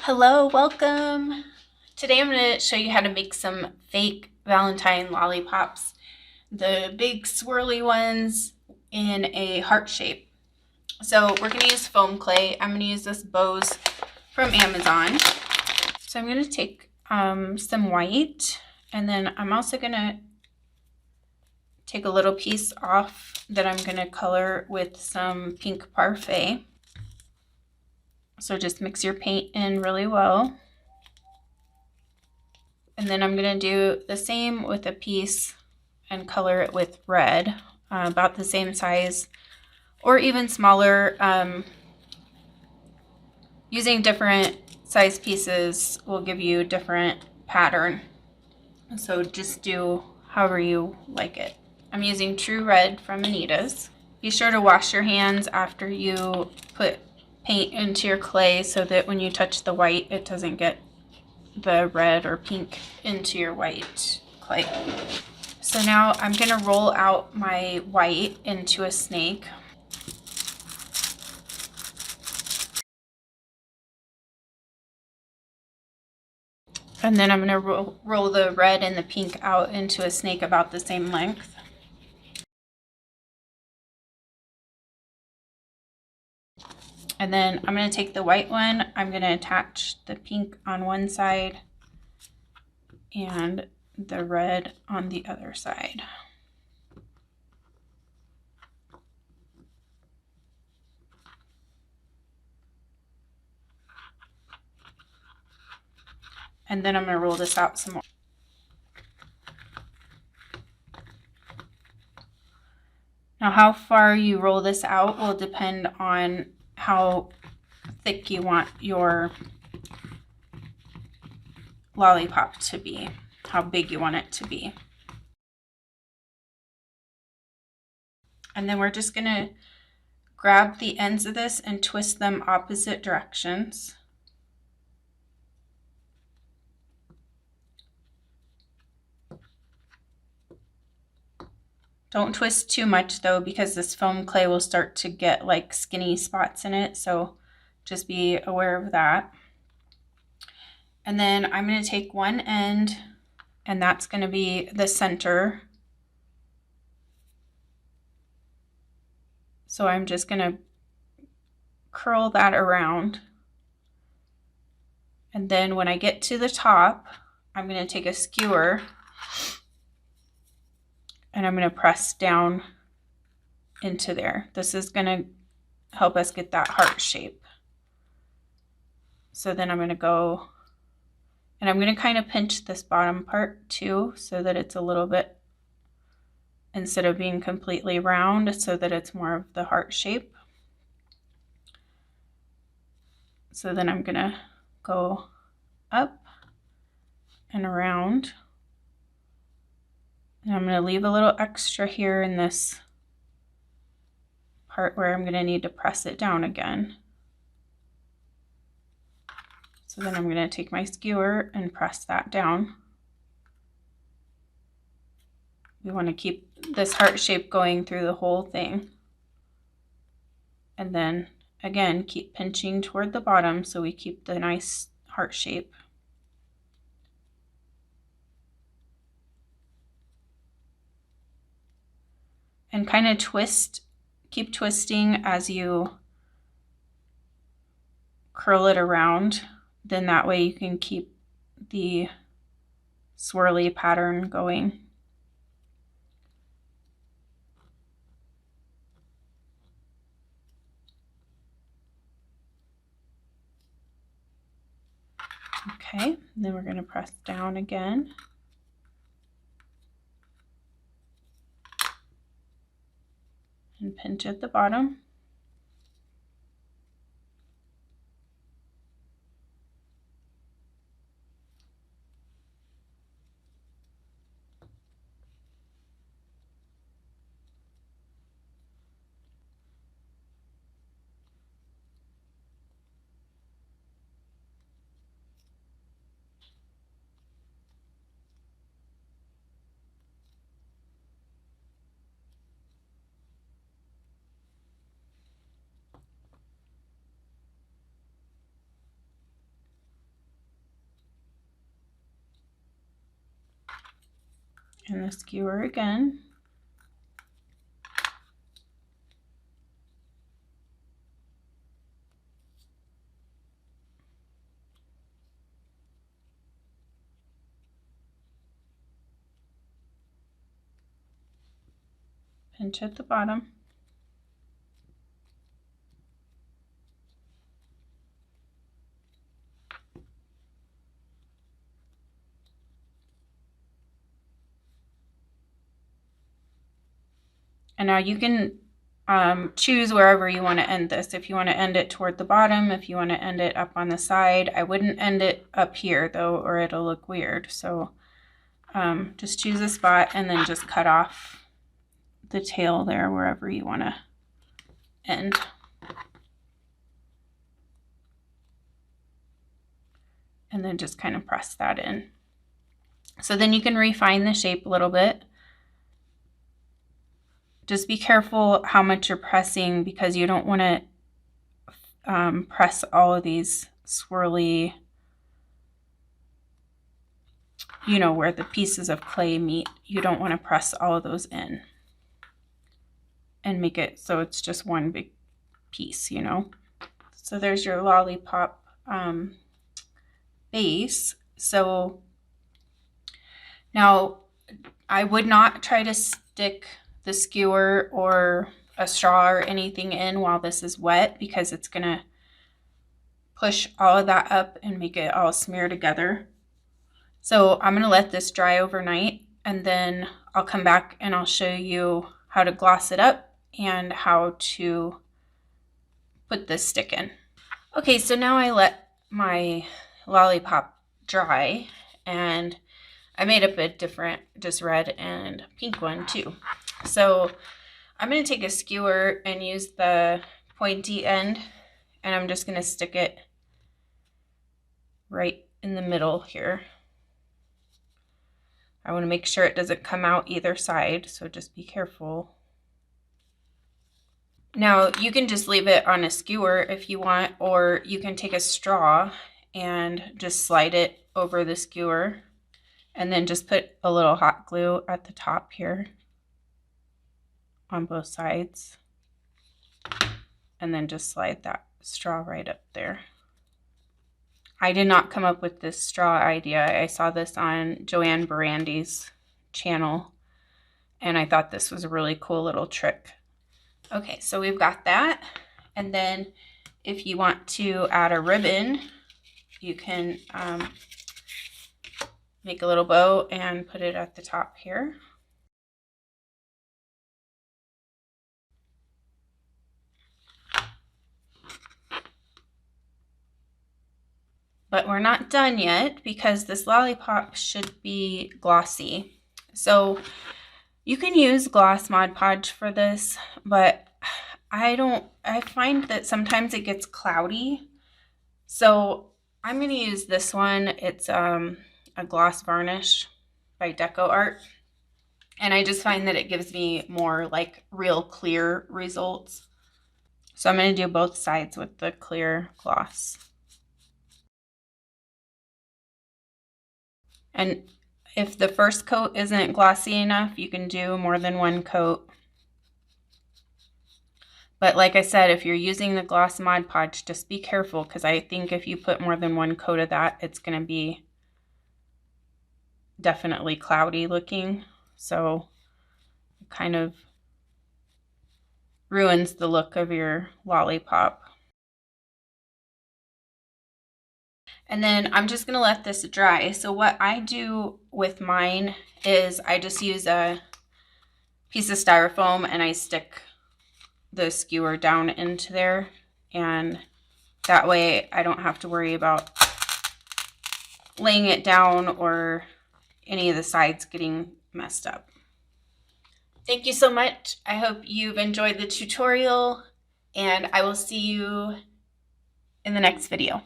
Hello, welcome. Today I'm going to show you how to make some fake Valentine lollipops. The big swirly ones in a heart shape. So we're going to use foam clay. I'm going to use this Bose from Amazon. So I'm going to take some white, and then I'm also going to take a little piece off that I'm going to color with some pink parfait. So just mix your paint in really well. And then I'm going to do the same with a piece and color it with red, about the same size or even smaller. Using different size pieces will give you a different pattern. So just do however you like it. I'm using True Red from Anita's. Be sure to wash your hands after you put paint into your clay so that when you touch the white, it doesn't get the red or pink into your white clay. So now I'm going to roll out my white into a snake. And then I'm going to roll the red and the pink out into a snake about the same length. And then I'm going to take the white one, I'm going to attach the pink on one side and the red on the other side. And then I'm going to roll this out some more. Now how far you roll this out will depend on how thick you want your lollipop to be, how big you want it to be. And then we're just going to grab the ends of this and twist them opposite directions. Don't twist too much though, because this foam clay will start to get like skinny spots in it, so just be aware of that. And then I'm going to take one end, and that's going to be the center. So I'm just going to curl that around. And then when I get to the top, I'm going to take a skewer and I'm going to press down into there. This is going to help us get that heart shape. So then I'm going to go, and I'm going to kind of pinch this bottom part too, so that it's a little bit, instead of being completely round, so that it's more of the heart shape. So then I'm going to go up and around. And I'm going to leave a little extra here in this part where I'm going to need to press it down again. So then I'm going to take my skewer and press that down. We want to keep this heart shape going through the whole thing. And then again, keep pinching toward the bottom so we keep the nice heart shape. And kind of twist, keep twisting as you curl it around. Then that way you can keep the swirly pattern going. Okay, then we're going to press down again. And pinch at the bottom. And the skewer again. Pinch at the bottom. And now you can choose wherever you want to end this. If you want to end it toward the bottom, if you want to end it up on the side. I wouldn't end it up here though, or it'll look weird. So just choose a spot and then just cut off the tail there wherever you want to end. And then just kind of press that in. So then you can refine the shape a little bit. Just be careful how much you're pressing because you don't want to press all of these swirly, you know, where the pieces of clay meet. You don't want to press all of those in and make it so it's just one big piece, you know. So there's your lollipop base. So now I would not try to stick the skewer or a straw or anything in while this is wet because it's gonna push all of that up and make it all smear together. So I'm gonna let this dry overnight and then I'll come back and I'll show you how to gloss it up and how to put this stick in. Okay, so now I let my lollipop dry and I made up a different, just red and pink one too. So I'm going to take a skewer and use the pointy end and I'm just going to stick it right in the middle here. I want to make sure it doesn't come out either side, so just be careful. Now you can just leave it on a skewer if you want, or you can take a straw and just slide it over the skewer and then just put a little hot glue at the top here on both sides and then just slide that straw right up there. I did not come up with this straw idea. I saw this on Joanne Barandi's channel and I thought this was a really cool little trick. Okay, so we've got that, and then if you want to add a ribbon, you can make a little bow and put it at the top here. But we're not done yet because this lollipop should be glossy. So you can use gloss Mod Podge for this, but I find that sometimes it gets cloudy. So I'm going to use this one. It's a gloss varnish by Deco Art. And I just find that it gives me more like real clear results. So I'm going to do both sides with the clear gloss. And if the first coat isn't glossy enough, you can do more than one coat. But like I said, if you're using the gloss Mod Podge, just be careful because I think if you put more than one coat of that, it's going to be definitely cloudy looking. So it kind of ruins the look of your lollipop. And then I'm just going to let this dry. So what I do with mine is I just use a piece of styrofoam and I stick the skewer down into there. And that way I don't have to worry about laying it down or any of the sides getting messed up. Thank you so much. I hope you've enjoyed the tutorial and I will see you in the next video.